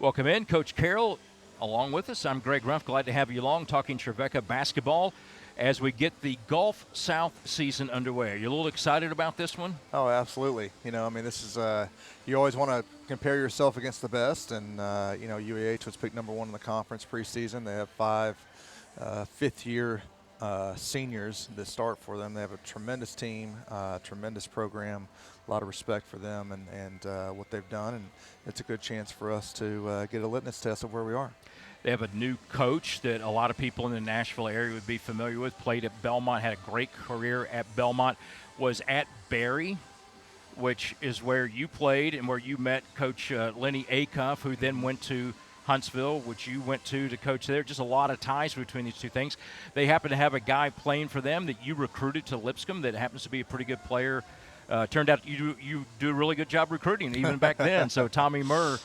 Welcome in, Coach Carroll, along with us. I'm Greg Ruff. Glad to have you along talking Trevecca basketball as we get the Gulf South season underway. Are you a little excited about this one? Oh, absolutely. This is you always want to compare yourself against the best, and UAH was picked number one in the conference preseason. They have five fifth-year seniors that start for them. They have a tremendous team, tremendous program, a lot of respect for them and what they've done, and it's a good chance for us to get a litmus test of where we are. They have a new coach that a lot of people in the Nashville area would be familiar with, played at Belmont, had a great career at Belmont, was at Barry, which is where you played and where you met Coach Lenny Acuff, who then went to Huntsville, which you went to coach there. Just a lot of ties between these two things. They happen to have a guy playing for them that you recruited to Lipscomb that happens to be a pretty good player. Turned out you do a really good job recruiting even back then. So Tommy Murr,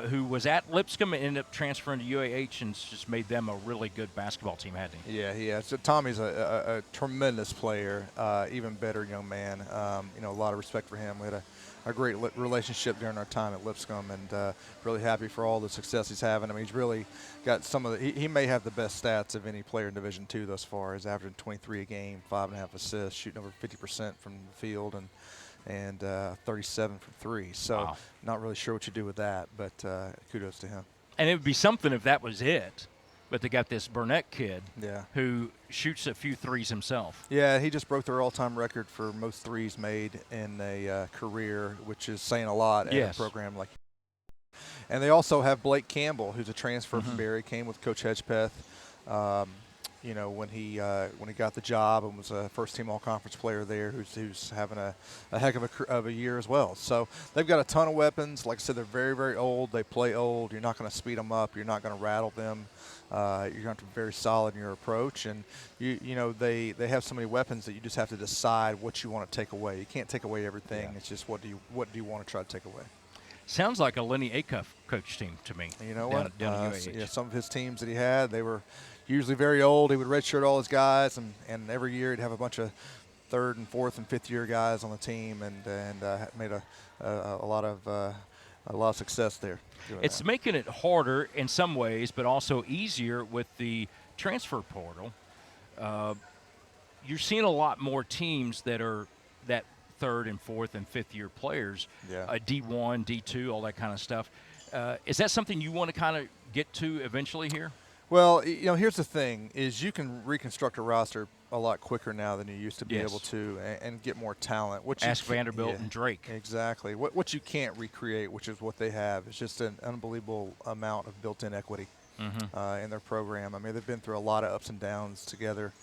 who was at Lipscomb and ended up transferring to UAH and just made them a really good basketball team, hadn't he? Yeah. So Tommy's a tremendous player, even better young man. A lot of respect for him. We had a great relationship during our time at Lipscomb, and really happy for all the success he's having. I mean, he's really got some of the. He may have the best stats of any player in Division II thus far. He's averaging 23 a game, 5.5 assists, shooting over 50% from the field, and 37 from three. So wow. Not really sure what you do with that, but kudos to him. And it would be something if that was it. But they got this Burnett kid who shoots a few threes himself. Yeah, he just broke their all-time record for most threes made in a career, which is saying a lot at a program like. And they also have Blake Campbell, who's a transfer from Barry, came with Coach Hedgepeth. When he got the job and was a first-team all-conference player there, who's having a heck of a year as well. So they've got a ton of weapons. Like I said, they're very, very old. They play old. You're not going to speed them up. You're not going to rattle them. You're going to have to be very solid in your approach. And they have so many weapons that you just have to decide what you want to take away. You can't take away everything. Yeah. It's just what do you want to try to take away. Sounds like a Lenny Acuff coach team to me. You know what? Some of his teams that he had, they were usually very old. He would redshirt all his guys, and every year he'd have a bunch of third and fourth and fifth year guys on the team, and made a lot of success there. It's making it harder in some ways, but also easier with the transfer portal. You're seeing a lot more teams that are that third and fourth and fifth year players, D1, D2, all that kind of stuff. Is that something you want to kind of get to eventually here? Well, here's the thing: is you can reconstruct a roster a lot quicker now than you used to be able to, and get more talent. Ask Vanderbilt and Drake. Exactly. What you can't recreate, which is what they have, is just an unbelievable amount of built-in equity in their program. I mean, they've been through a lot of ups and downs together.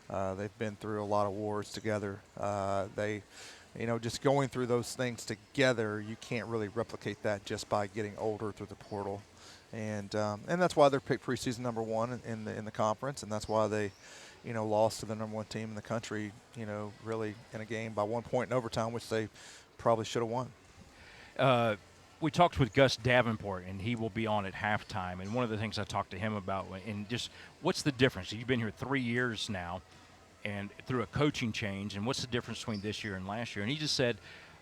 They've been through a lot of wars together. Just going through those things together, you can't really replicate that just by getting older through the portal. And that's why they're picked preseason number one in the conference, and that's why they, lost to the number one team in the country, really in a game by 1 point in overtime, which they probably should have won. We talked with Gus Davenport, and he will be on at halftime. And one of the things I talked to him about, and just what's the difference? You've been here 3 years now, and through a coaching change, and what's the difference between this year and last year? And he just said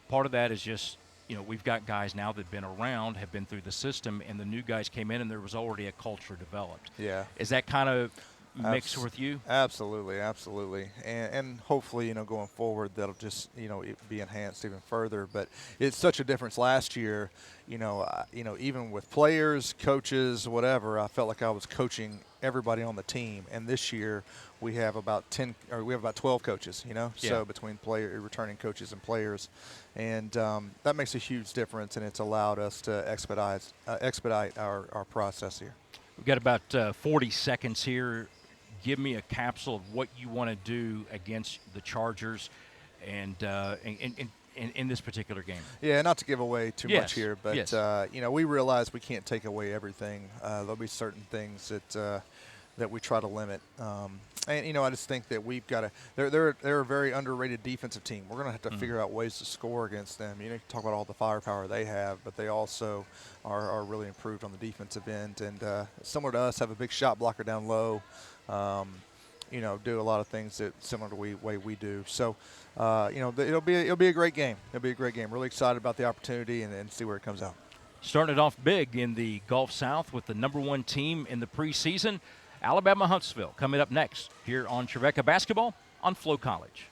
part of that is just, we've got guys now that have been around, have been through the system, and the new guys came in, and there was already a culture developed. Yeah. Is that kind of mixed with you? Absolutely. And hopefully, going forward, that'll just, be enhanced even further. But it's such a difference last year, even with players, coaches, whatever, I felt like I was coaching everybody on the team. And this year we have about 12 coaches, so between returning coaches and players. And that makes a huge difference, and it's allowed us to expedite our process here. We've got about 40 seconds here. Give me a capsule of what you want to do against the Chargers and in this particular game. Yeah, not to give away too much here, but we realize we can't take away everything. There'll be certain things that we try to limit. And I just think that we've got to. They're a very underrated defensive team. We're going to have to figure out ways to score against them. You talk about all the firepower they have, but they also are really improved on the defensive end. And similar to us, have a big shot blocker down low. Do a lot of things that similar to the way we do. So, it'll be a great game. It'll be a great game. Really excited about the opportunity and see where it comes out. Starting it off big in the Gulf South with the #1 team in the preseason. Alabama Huntsville coming up next here on Trevecca Basketball on Flow College.